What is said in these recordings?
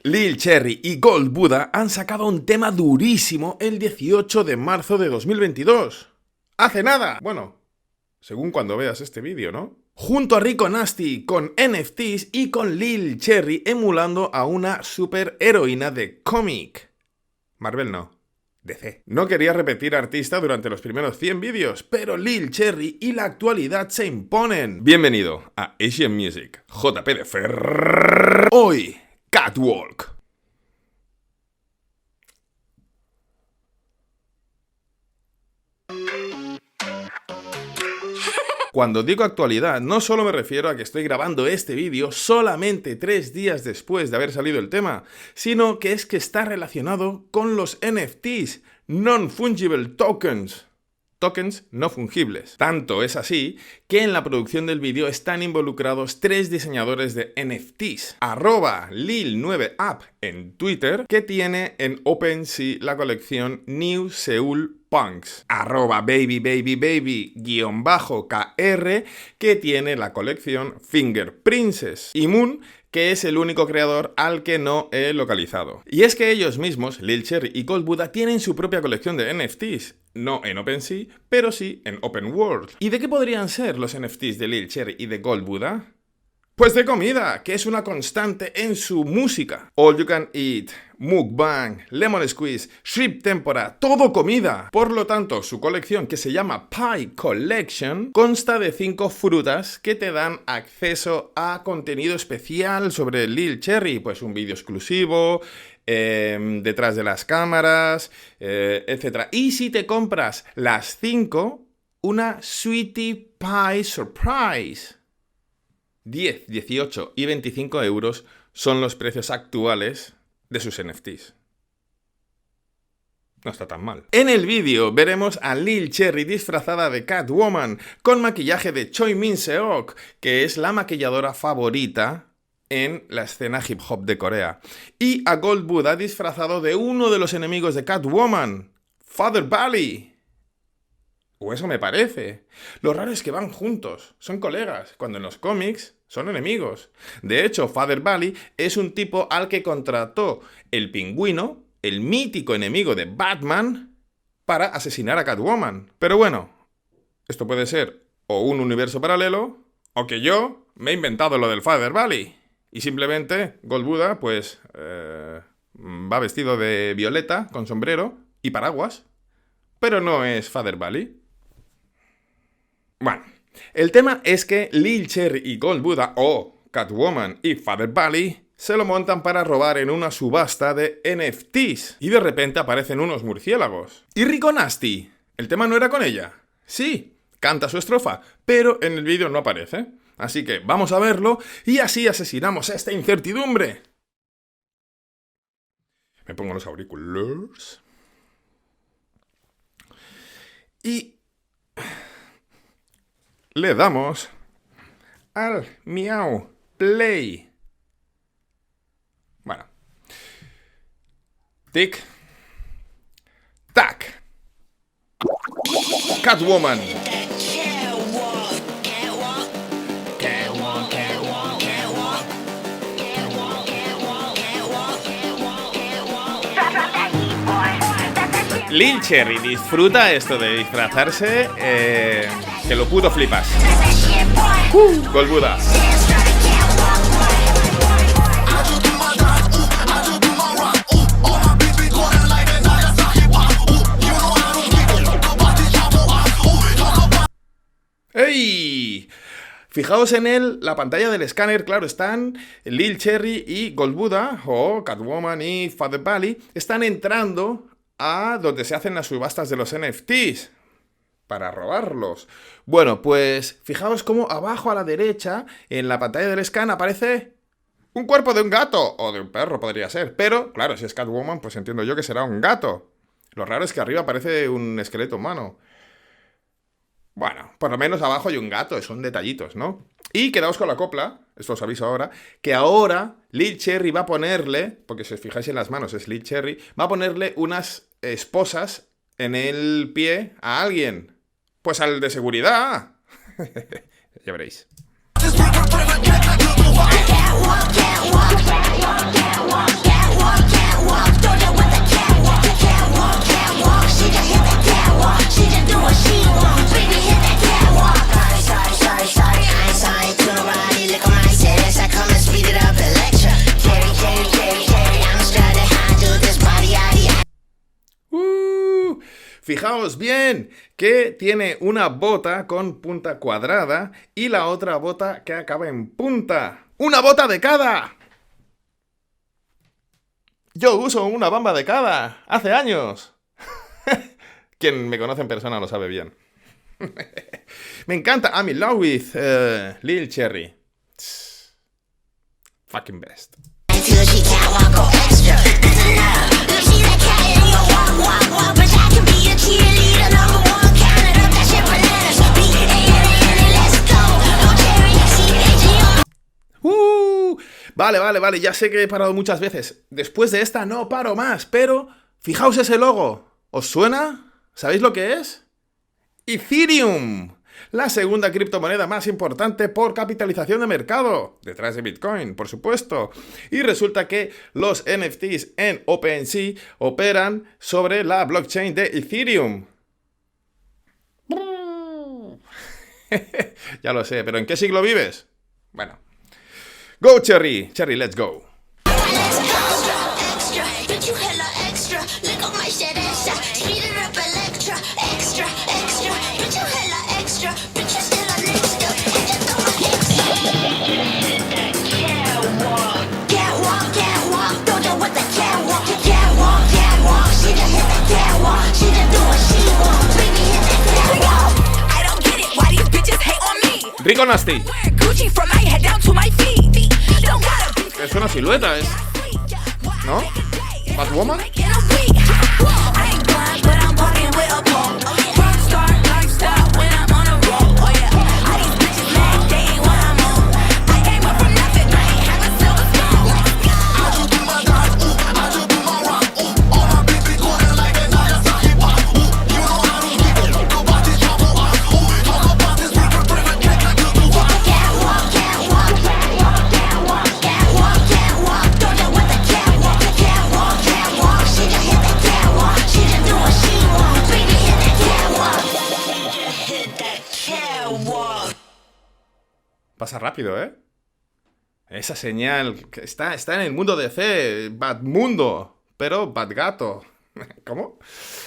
Lil Cherry y Gold Buddha han sacado un tema durísimo el 18 de marzo de 2022. ¡Hace nada! Bueno, según cuando veas este vídeo, ¿no? Junto a Rico Nasty con NFTs y con Lil Cherry emulando a una superheroína de cómic. Marvel no. DC. No quería repetir artista durante los primeros 100 vídeos, pero Lil Cherry y la actualidad se imponen. Bienvenido a Asian Music, JP de Ferr. Hoy, Catwalk. Cuando digo actualidad, no solo me refiero a que estoy grabando este vídeo solamente 3 días después de haber salido el tema, sino que es que está relacionado con los NFTs, Non-Fungible Tokens. Tokens no fungibles. Tanto es así que en la producción del vídeo están involucrados 3 diseñadores de NFTs. @Lil9app en Twitter, que tiene en OpenSea la colección New Seoul Punks. @BabyBabyBaby_KR, que tiene la colección Finger Princess. Y Moon, que es el único creador al que no he localizado. Y es que ellos mismos, Lil Cherry y Gold Buddha, tienen su propia colección de NFTs. No en OpenSea, pero sí en Open World. ¿Y de qué podrían ser los NFTs de Lil Cherry y de Gold Buddha? Pues de comida, que es una constante en su música. All You Can Eat, Mukbang, Lemon Squeeze, Shrimp Tempura, todo comida. Por lo tanto, su colección, que se llama Pie Collection, consta de 5 frutas que te dan acceso a contenido especial sobre Lil Cherry, pues un vídeo exclusivo, detrás de las cámaras, etc. Y si te compras las 5, una Sweetie Pie Surprise. 10, 18 y 25 euros son los precios actuales de sus NFTs. No está tan mal. En el vídeo veremos a Lil Cherry disfrazada de Catwoman con maquillaje de Choi Min-seok, que es la maquilladora favorita en la escena hip hop de Corea. Y a Gold Buddha disfrazado de uno de los enemigos de Catwoman, Father Bally. O eso me parece. Lo raro es que van juntos, son colegas, cuando en los cómics son enemigos. De hecho, Father Bally es un tipo al que contrató el Pingüino, el mítico enemigo de Batman, para asesinar a Catwoman. Pero bueno, esto puede ser o un universo paralelo, o que yo me he inventado lo del Father Bally. Y simplemente Gold Buddha, pues, va vestido de violeta, con sombrero y paraguas. Pero no es Father Bally. Bueno, el tema es que Lil Cherry y Gold Buddha, o Catwoman y Father Bally, se lo montan para robar en una subasta de NFTs. Y de repente aparecen unos murciélagos. Y Rico Nasty, ¿el tema no era con ella? Sí, canta su estrofa, pero en el vídeo no aparece. Así que vamos a verlo y así asesinamos esta incertidumbre. Me pongo los auriculares. Y le damos al miau play. Bueno. Tic. Tac. Catwoman. Lil Cherry disfruta esto de disfrazarse, que lo puto flipas. Gold Buddha. ¡Ey! Fijaos en la pantalla del escáner, claro, están Lil Cherry y Gold Buddha, o Catwoman y Father Bally, están entrando a donde se hacen las subastas de los NFTs para robarlos. Bueno, pues fijaos cómo abajo a la derecha, en la pantalla del scan, aparece un cuerpo de un gato, o de un perro podría ser, pero claro, si es Catwoman, pues entiendo yo que será un gato. Lo raro es que arriba aparece un esqueleto humano. Bueno, por lo menos abajo hay un gato, son detallitos, ¿no? Y quedaos con la copla, esto os aviso ahora, que ahora Lil Cherry va a ponerle, porque si os fijáis en las manos es Lil Cherry, va a ponerle unas esposas en el pie a alguien. Pues al de seguridad. Ya veréis. Fijaos bien que tiene una bota con punta cuadrada y la otra bota que acaba en punta. ¡Una bota de cada! Yo uso una bamba de cada. Hace años. Quien me conoce en persona lo sabe bien. Me encanta. I'm in love with Lil Cherry. Fucking best. Vale, ya sé que he parado muchas veces. Después de esta no paro más, pero fijaos ese logo. ¿Os suena? ¿Sabéis lo que es? Ethereum, la segunda criptomoneda más importante por capitalización de mercado, detrás de Bitcoin, por supuesto. Y resulta que los NFTs en OpenSea operan sobre la blockchain de Ethereum. Ya lo sé, pero ¿en qué siglo vives? Bueno. Go, Cherry. Cherry, let's go. Rico Nasty. Es una silueta, ¿no? ¿Batwoman? Pasa rápido, ¿eh? Esa señal que está en el mundo DC, Batmundo, pero Batgato. ¿Cómo?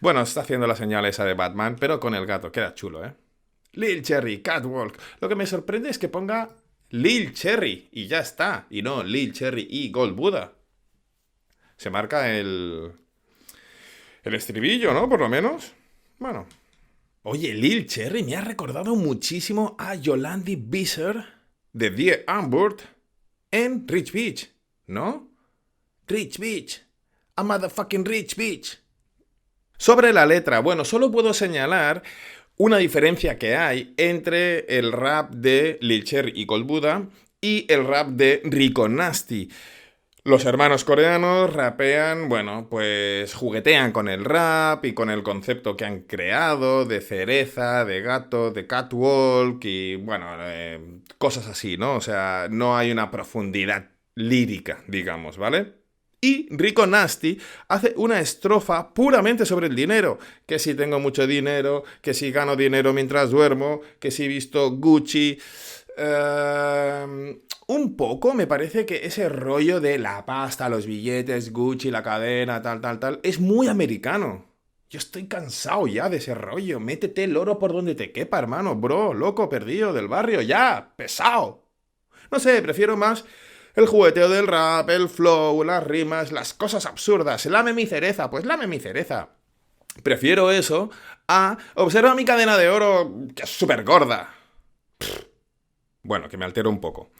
Bueno, está haciendo la señal esa de Batman, pero con el gato. Queda chulo, ¿eh? Lil Cherry, Catwalk. Lo que me sorprende es que ponga Lil Cherry y ya está. Y no Lil Cherry y Gold Buddha. Se marca el estribillo, ¿no? Por lo menos. Bueno. Oye, Lil Cherry me ha recordado muchísimo a Yolandi Visser de Die Antwoord en Rich Beach, ¿no? Rich Beach. A motherfucking Rich Beach. Sobre la letra, bueno, solo puedo señalar una diferencia que hay entre el rap de Lil Cherry y Gold Buddha y el rap de Rico Nasty. Los hermanos coreanos rapean, bueno, pues juguetean con el rap y con el concepto que han creado de cereza, de gato, de catwalk y, bueno, cosas así, ¿no? O sea, no hay una profundidad lírica, digamos, ¿vale? Y Rico Nasty hace una estrofa puramente sobre el dinero. Que si tengo mucho dinero, que si gano dinero mientras duermo, que si visto Gucci. Un poco me parece que ese rollo de la pasta, los billetes, Gucci, la cadena, tal, es muy americano. Yo estoy cansado ya de ese rollo. Métete el oro por donde te quepa, hermano, bro, loco, perdido del barrio, ya, pesado. No sé, prefiero más el jugueteo del rap, el flow, las rimas, las cosas absurdas. Lame mi cereza, pues lame mi cereza. Prefiero eso a observa mi cadena de oro, que es súper gorda. Bueno, que me altero un poco.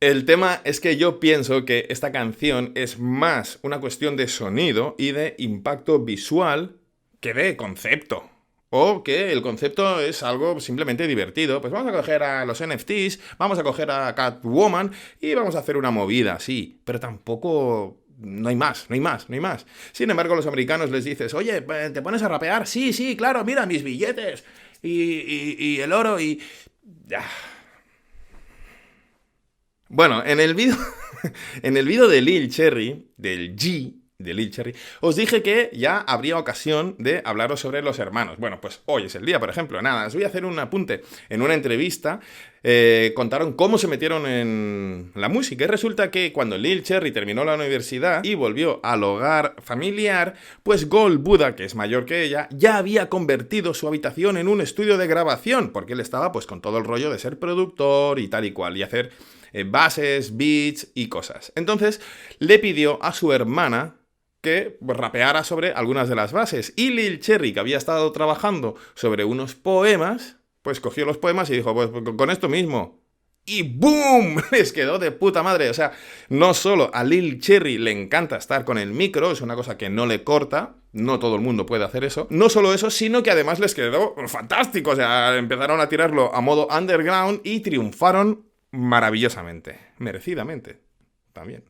El tema es que yo pienso que esta canción es más una cuestión de sonido y de impacto visual que de concepto. O que el concepto es algo simplemente divertido. Pues vamos a coger a los NFTs, vamos a coger a Catwoman y vamos a hacer una movida, sí. Pero tampoco... No hay más. Sin embargo, a los americanos les dices, oye, ¿te pones a rapear? Sí, claro, mira mis billetes y el oro y... Bueno, en el vídeo de Lil Cherry, del G, de Lil Cherry, os dije que ya habría ocasión de hablaros sobre los hermanos. Bueno, pues hoy es el día, por ejemplo. Nada, os voy a hacer un apunte. En una entrevista contaron cómo se metieron en la música. Y resulta que cuando Lil Cherry terminó la universidad y volvió al hogar familiar, pues Gold Buddha, que es mayor que ella, ya había convertido su habitación en un estudio de grabación, porque él estaba pues con todo el rollo de ser productor y tal y cual, y hacer bases, beats y cosas. Entonces le pidió a su hermana que rapeara sobre algunas de las bases. Y Lil Cherry, que había estado trabajando sobre unos poemas, pues cogió los poemas y dijo, pues con esto mismo. Y ¡boom! Les quedó de puta madre. O sea, no solo a Lil Cherry le encanta estar con el micro, es una cosa que no le corta, no todo el mundo puede hacer eso. No solo eso, sino que además les quedó fantástico. O sea, empezaron a tirarlo a modo underground y triunfaron maravillosamente. Merecidamente. También.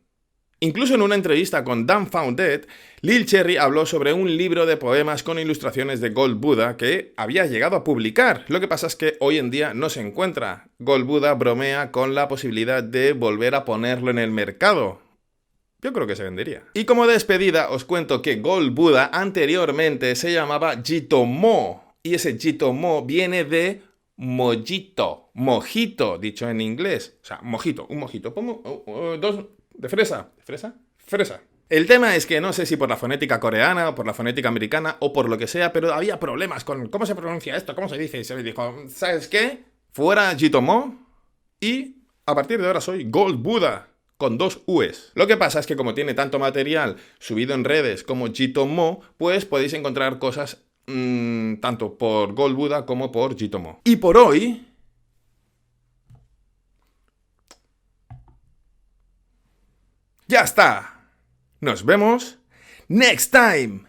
Incluso en una entrevista con Dumbfounded, Lil Cherry habló sobre un libro de poemas con ilustraciones de Gold Buddha que había llegado a publicar. Lo que pasa es que hoy en día no se encuentra. Gold Buddha bromea con la posibilidad de volver a ponerlo en el mercado. Yo creo que se vendería. Y como despedida os cuento que Gold Buddha anteriormente se llamaba Jitomo. Y ese Jitomo viene de mojito. Mojito, dicho en inglés. O sea, mojito, un mojito. Pongo dos... ¿De fresa? ¿De fresa? Fresa. El tema es que no sé si por la fonética coreana o por la fonética americana o por lo que sea, pero había problemas con cómo se pronuncia esto, cómo se dice. Y se me dijo, ¿sabes qué? Fuera Jitomo y a partir de ahora soy Gold Buddha con 2 U's. Lo que pasa es que como tiene tanto material subido en redes como Jitomo, pues podéis encontrar cosas tanto por Gold Buddha como por Jitomo. Y por hoy... ¡ya está! Nos vemos next time.